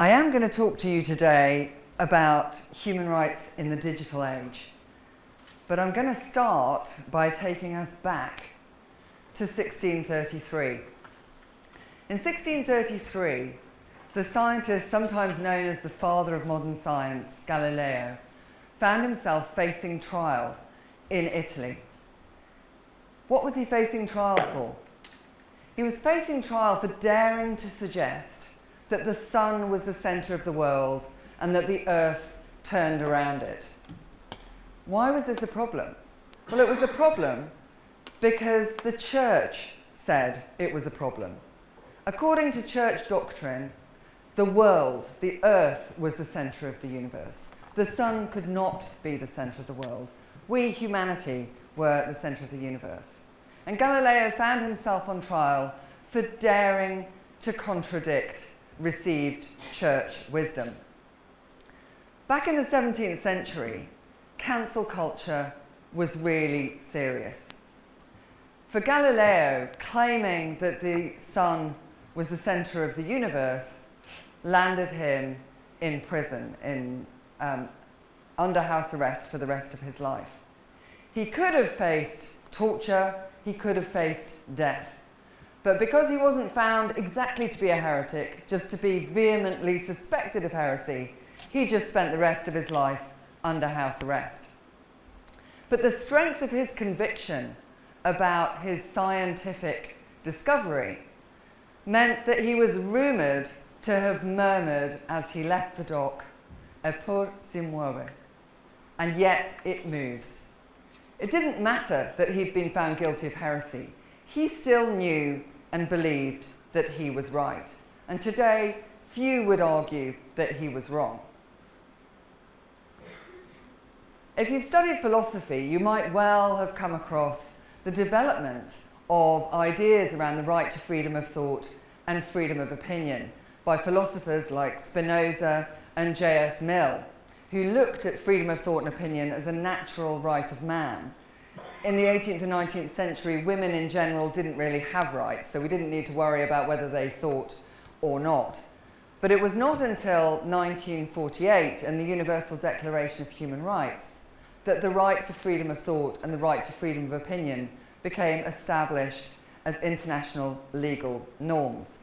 I am going to talk to you today about human rights in the digital age, but I'm going to start by taking us back to 1633. In 1633, the scientist, sometimes known as the father of modern science, Galileo, found himself facing trial in Italy. What was he facing trial for? He was facing trial for daring to suggest that the sun was the centre of the world and that the earth turned around it. Why was this a problem? Well, it was a problem because the church said it was a problem. According to church doctrine, the world, the earth, was the centre of the universe. The sun could not be the centre of the world. We, humanity, were the centre of the universe. And Galileo found himself on trial for daring to contradict received church wisdom. Back in the 17th century, cancel culture was really serious. For Galileo, claiming that the sun was the centre of the universe landed him in prison, under house arrest for the rest of his life. He could have faced torture, he could have faced death. But because he wasn't found exactly to be a heretic, just to be vehemently suspected of heresy, he just spent the rest of his life under house arrest. But the strength of his conviction about his scientific discovery meant that he was rumoured to have murmured as he left the dock, "Eppur si muove," and yet it moves. It didn't matter that he'd been found guilty of heresy. He still knew and believed that he was right. And today, few would argue that he was wrong. If you've studied philosophy, you might well have come across the development of ideas around the right to freedom of thought and freedom of opinion by philosophers like Spinoza and J.S. Mill, who looked at freedom of thought and opinion as a natural right of man. In the 18th and 19th century, women in general didn't really have rights, so we didn't need to worry about whether they thought or not. But it was not until 1948 and the Universal Declaration of Human Rights that the right to freedom of thought and the right to freedom of opinion became established as international legal norms.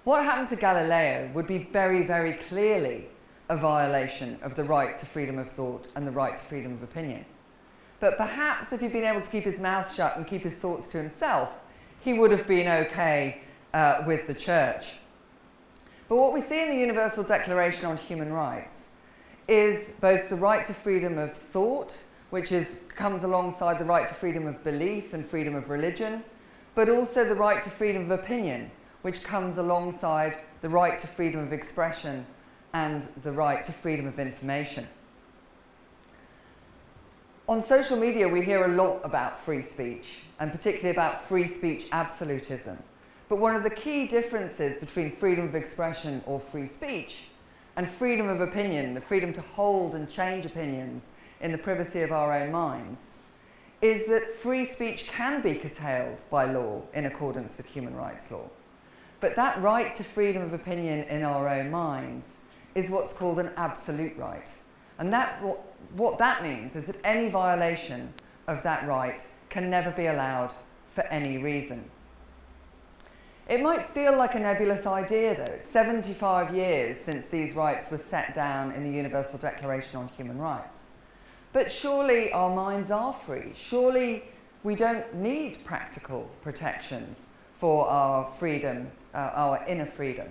What happened to Galileo would be very, very clearly a violation of the right to freedom of thought and the right to freedom of opinion. But perhaps if he'd been able to keep his mouth shut and keep his thoughts to himself, he would have been okay with the church. But what we see in the Universal Declaration on Human Rights is both the right to freedom of thought, which comes alongside the right to freedom of belief and freedom of religion, but also the right to freedom of opinion, which comes alongside the right to freedom of expression and the right to freedom of information. On social media, we hear a lot about free speech, and particularly about free speech absolutism. But one of the key differences between freedom of expression or free speech and freedom of opinion, the freedom to hold and change opinions in the privacy of our own minds, is that free speech can be curtailed by law in accordance with human rights law. But that right to freedom of opinion in our own minds is what's called an absolute right. And what that means is that any violation of that right can never be allowed for any reason. It might feel like a nebulous idea, though. It's 75 years since these rights were set down in the Universal Declaration on Human Rights. But surely our minds are free. Surely we don't need practical protections for our freedom, our inner freedom.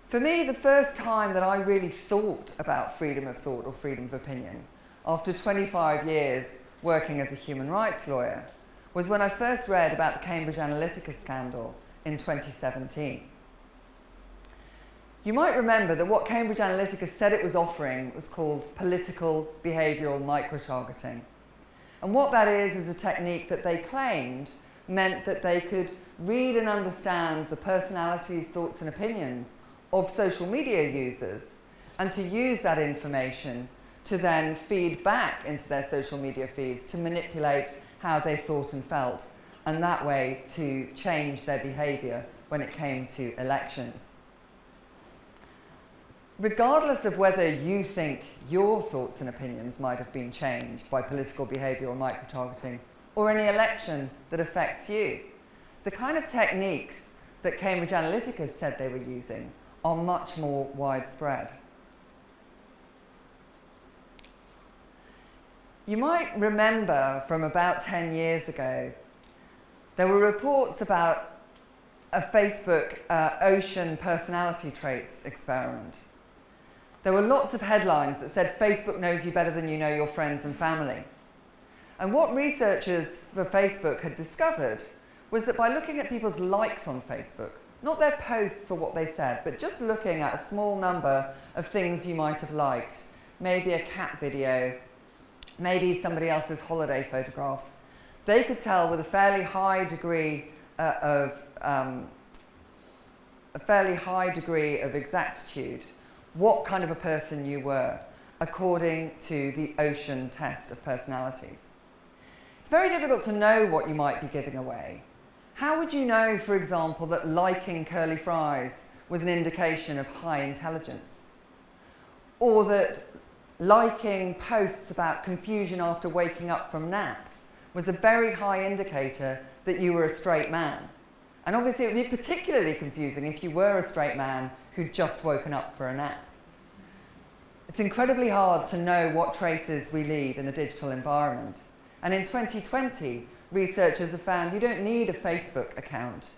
For me, the first time that I really thought about freedom of thought or freedom of opinion, after 25 years working as a human rights lawyer, was when I first read about the Cambridge Analytica scandal in 2017. You might remember that what Cambridge Analytica said it was offering was called political behavioural microtargeting. And what that is a technique that they claimed meant that they could read and understand the personalities, thoughts and opinions of social media users, and to use that information to then feed back into their social media feeds to manipulate how they thought and felt, and that way to change their behaviour when it came to elections. regardless of whether you think your thoughts and opinions might have been changed by political behaviour or micro-targeting, or any election that affects you, the kind of techniques that Cambridge Analytica said they were using are much more widespread. You might remember from about 10 years ago, there were reports about a Facebook ocean personality traits experiment. There were lots of headlines that said, Facebook knows you better than you know your friends and family. And what researchers for Facebook had discovered was that by looking at people's likes on Facebook, not their posts or what they said, but just looking at a small number of things you might have liked, maybe a cat video, maybe somebody else's holiday photographs, they could tell with a fairly high degree of exactitude what kind of a person you were, according to the Ocean test of personalities. It's very difficult to know what you might be giving away. How would you know, for example, that liking curly fries was an indication of high intelligence? Or that liking posts about confusion after waking up from naps was a very high indicator that you were a straight man? And obviously it would be particularly confusing if you were a straight man who'd just woken up for a nap. It's incredibly hard to know what traces we leave in the digital environment. And in 2020, researchers have found you don't need a Facebook account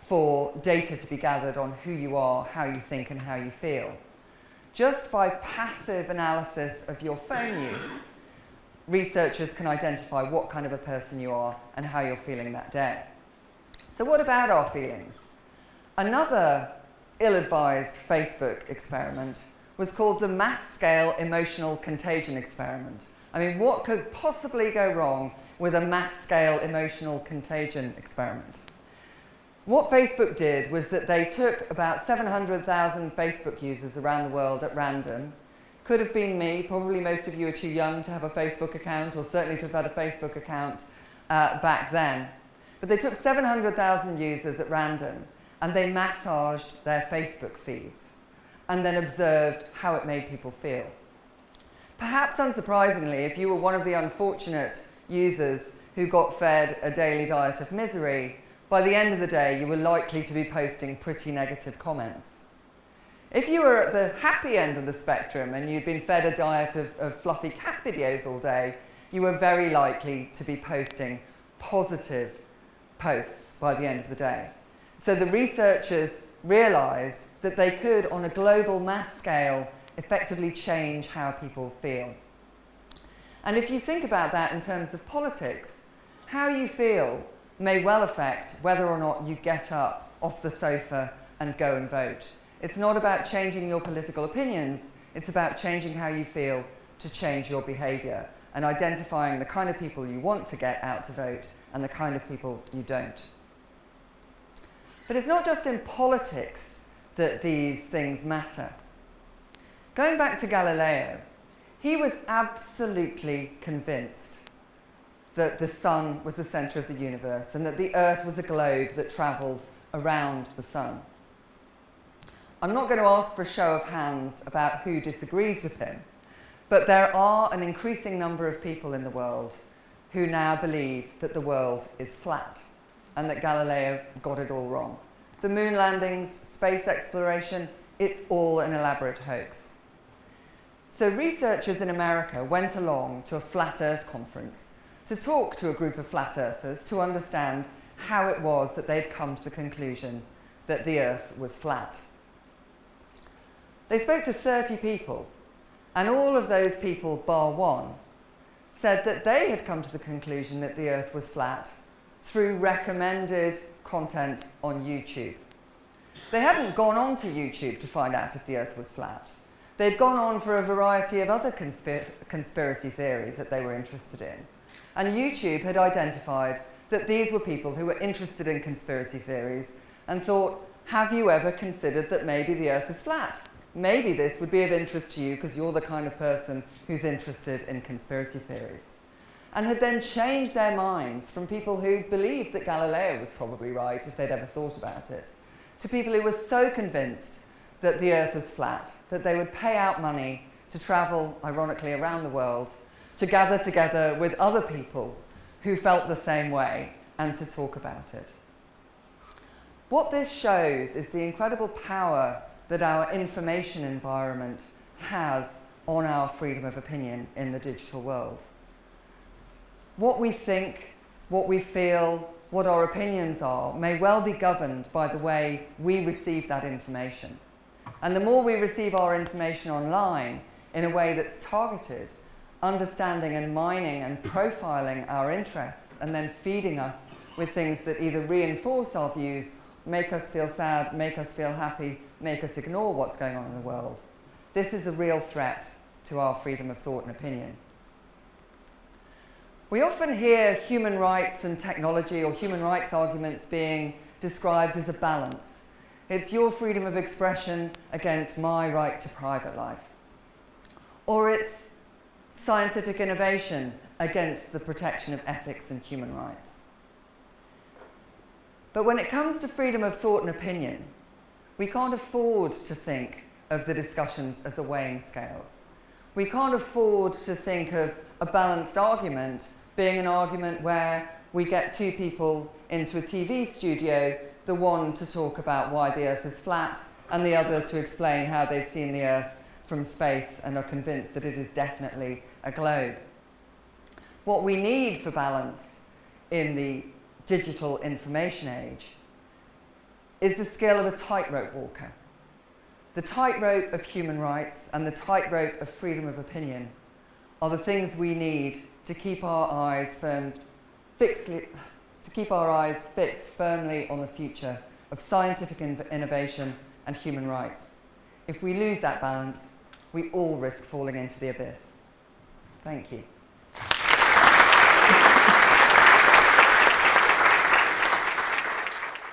for data to be gathered on who you are, how you think, and how you feel. Just by passive analysis of your phone use, researchers can identify what kind of a person you are and how you're feeling that day. So what about our feelings? Another ill-advised Facebook experiment was called the mass-scale emotional contagion experiment. I mean, what could possibly go wrong with a mass-scale emotional contagion experiment? What Facebook did was that they took about 700,000 Facebook users around the world at random. Could have been me. Probably most of you are too young to have a Facebook account, or certainly to have had a Facebook account back then. But they took 700,000 users at random, and they massaged their Facebook feeds, and then observed how it made people feel. Perhaps unsurprisingly, if you were one of the unfortunate users who got fed a daily diet of misery, by the end of the day you were likely to be posting pretty negative comments. If you were at the happy end of the spectrum and you'd been fed a diet of fluffy cat videos all day, you were very likely to be posting positive posts by the end of the day. So the researchers realized that they could, on a global mass scale, effectively change how people feel. And if you think about that in terms of politics, how you feel may well affect whether or not you get up off the sofa and go and vote. It's not about changing your political opinions, it's about changing how you feel to change your behaviour and identifying the kind of people you want to get out to vote and the kind of people you don't. But it's not just in politics that these things matter. Going back to Galileo, he was absolutely convinced that the sun was the centre of the universe and that the Earth was a globe that travelled around the sun. I'm not going to ask for a show of hands about who disagrees with him, but there are an increasing number of people in the world who now believe that the world is flat and that Galileo got it all wrong. The moon landings, space exploration, it's all an elaborate hoax. So researchers in America went along to a Flat Earth conference to talk to a group of flat earthers to understand how it was that they'd come to the conclusion that the Earth was flat. They spoke to 30 people, and all of those people, bar one, said that they had come to the conclusion that the Earth was flat through recommended content on YouTube. They hadn't gone on to YouTube to find out if the Earth was flat. They'd gone on for a variety of other conspiracy theories that they were interested in. And YouTube had identified that these were people who were interested in conspiracy theories and thought, have you ever considered that maybe the Earth is flat? Maybe this would be of interest to you because you're the kind of person who's interested in conspiracy theories. And had then changed their minds from people who believed that Galileo was probably right if they'd ever thought about it, to people who were so convinced that the Earth is flat, that they would pay out money to travel, ironically, around the world, to gather together with other people who felt the same way and to talk about it. What this shows is the incredible power that our information environment has on our freedom of opinion in the digital world. What we think, what we feel, what our opinions are may well be governed by the way we receive that information. And the more we receive our information online in a way that's targeted, understanding and mining and profiling our interests and then feeding us with things that either reinforce our views, make us feel sad, make us feel happy, make us ignore what's going on in the world. This is a real threat to our freedom of thought and opinion. We often hear human rights and technology or human rights arguments being described as a balance. It's your freedom of expression against my right to private life. Or it's scientific innovation against the protection of ethics and human rights. But when it comes to freedom of thought and opinion, we can't afford to think of the discussions as a weighing scales. We can't afford to think of a balanced argument being an argument where we get two people into a TV studio, the one to talk about why the Earth is flat and the other to explain how they've seen the Earth from space and are convinced that it is definitely a globe. What we need for balance in the digital information age is the skill of a tightrope walker. The tightrope of human rights and the tightrope of freedom of opinion are the things we need to keep our eyes fixed firmly on the future of scientific innovation and human rights. If we lose that balance, we all risk falling into the abyss. Thank you.